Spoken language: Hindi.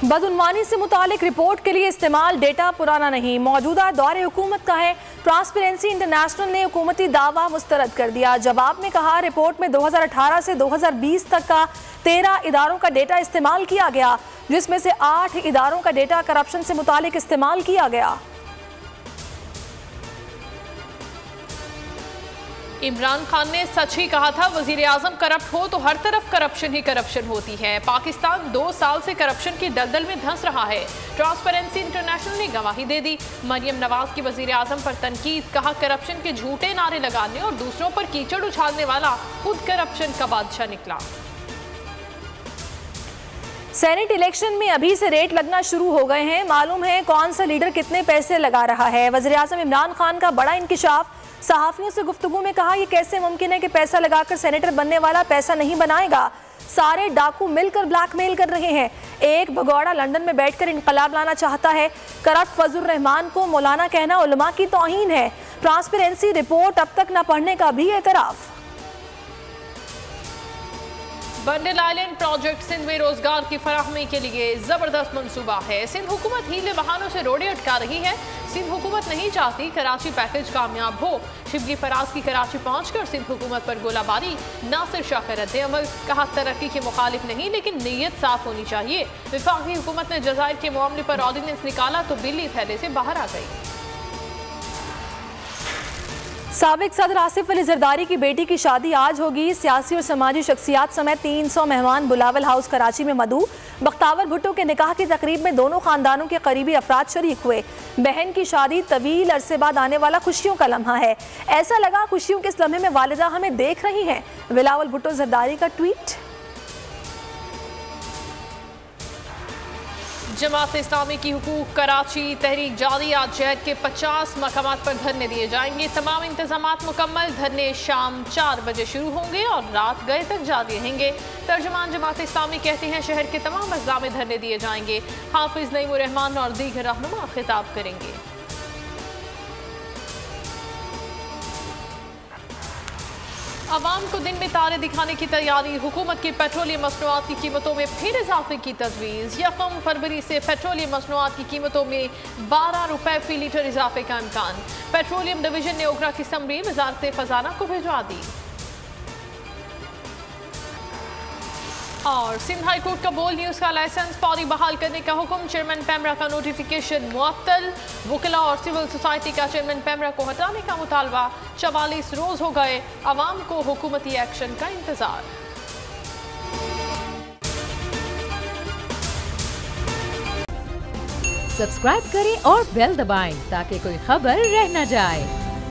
बदउनवानी से मुतालिक रिपोर्ट के लिए इस्तेमाल डेटा पुराना नहीं, मौजूदा दौरे हुकूमत का है। ट्रांसपेरेंसी इंटरनेशनल ने हुकूमती दावा मुस्तरद कर दिया। जवाब में कहा, रिपोर्ट में 2018 से 2020 तक का 13 इदारों का डेटा इस्तेमाल किया गया, जिसमें से 8 इदारों का डेटा करप्शन से मुतालिक इस्तेमाल किया गया। इमरान खान ने सच ही कहा था, वजीर आजम करप्ट हो तो हर तरफ करप्शन ही करप्शन होती है। पाकिस्तान 2 साल से करप्शन की दलदल में धंस रहा है। ट्रांसपेरेंसी इंटरनेशनल ने गवाही दे दी। मरियम नवाज की वजीर आजम पर तनकीद, कहा करप्शन के झूठे नारे लगाने और दूसरों पर कीचड़ उछालने वाला खुद करप्शन का बादशाह निकला। सेनेट इलेक्शन में अभी से रेट लगना शुरू हो गए हैं। मालूम है कौन सा लीडर कितने पैसे लगा रहा है। वजीर आजम इमरान खान का बड़ा इंकिशाफ। सहाफियों से गुफ्तगू में कहा, यह कैसे मुमकिन है कि पैसा लगाकर सेनेटर बनने वाला पैसा नहीं बनाएगा। सारे डाकू मिलकर ब्लैकमेल कर रहे हैं। एक भगौड़ा लंदन में बैठकर इनकलाब लाना चाहता है। करप्ट फजल रहमान को मौलाना कहना उलमा की तौहीन है। ट्रांसपेरेंसी रिपोर्ट अब तक न पढ़ने का भी एतराफ। बंडल आइलैंड प्रोजेक्ट सिंध में रोजगार की फराहमी के लिए जबरदस्त मंसूबा है। सिंध हुकूमत हीले बहानों से रोड़े अटका रही है। सिंध हुकूमत नहीं चाहती कराची पैकेज कामयाब हो। शिबली फराज की कराची पहुंचकर सिंध हुकूमत पर गोलाबारी। नासिर शाह का रद्द-ए-अमल, कहा तरक्की के मुखालिफ नहीं लेकिन नीयत साफ होनी चाहिए। वफाकी हुकूमत ने जज़ायर के मामले पर ऑर्डिनेंस निकाला तो बिल्ली थैले से बाहर आ गई। साबिक सदर आसिफ अली जरदारी की बेटी की शादी आज होगी। सियासी और समाजी शख्सियात समेत 300 मेहमान बुलावल हाउस कराची में मदऊ। बख्तावर भुट्टो के निकाह की तकरीब में दोनों खानदानों के करीबी अफराद शरीक हुए। बहन की शादी तवील अरसे बाद आने वाला खुशियों का लम्हा है। ऐसा लगा खुशियों के इस लम्हे में वालिदा हमें देख रही हैं। बिलावल भुट्टो जरदारी का ट्वीट। जमात इस्लामी की हुकूक कराची तहरीक जारी। आज शहर के 50 मकामात पर धरने दिए जाएंगे। तमाम इंतजामात मुकम्मल। धरने शाम 4 बजे शुरू होंगे और रात गए तक जारी रहेंगे। तर्जुमान जमात इस्लामी कहते हैं शहर के तमाम अज़ला में धरने दिए जाएंगे। हाफिज नईमुर रहमान और दीगर रहनुमा खिताब करेंगे। अवाम को दिन में तारे दिखाने की तैयारी। हुकूमत की पेट्रोलियम मसनूआत की कीमतों में फिर इजाफे की तजवीज़। 1 फरवरी से पेट्रोलियम मसनूआत की कीमतों में 12 रुपए फी लीटर इजाफे का इम्कान। पेट्रोलियम डिवीजन ने ओकरा की समरी वजारत खजाना को भिजवा दी। और सिंध हाई कोर्ट का बोल न्यूज़ का लाइसेंस फौरी बहाल करने का हुक्म। चेयरमैन पैमरा का नोटिफिकेशन मुअत्तल। वकीला और सिविल सोसाइटी का चेयरमैन पैमरा को हटाने का मुतालबा। 44 रोज हो गए, अवाम को हुकूमती एक्शन का इंतजार। सब्सक्राइब करें और बेल दबाएं ताकि कोई खबर रह न जाए।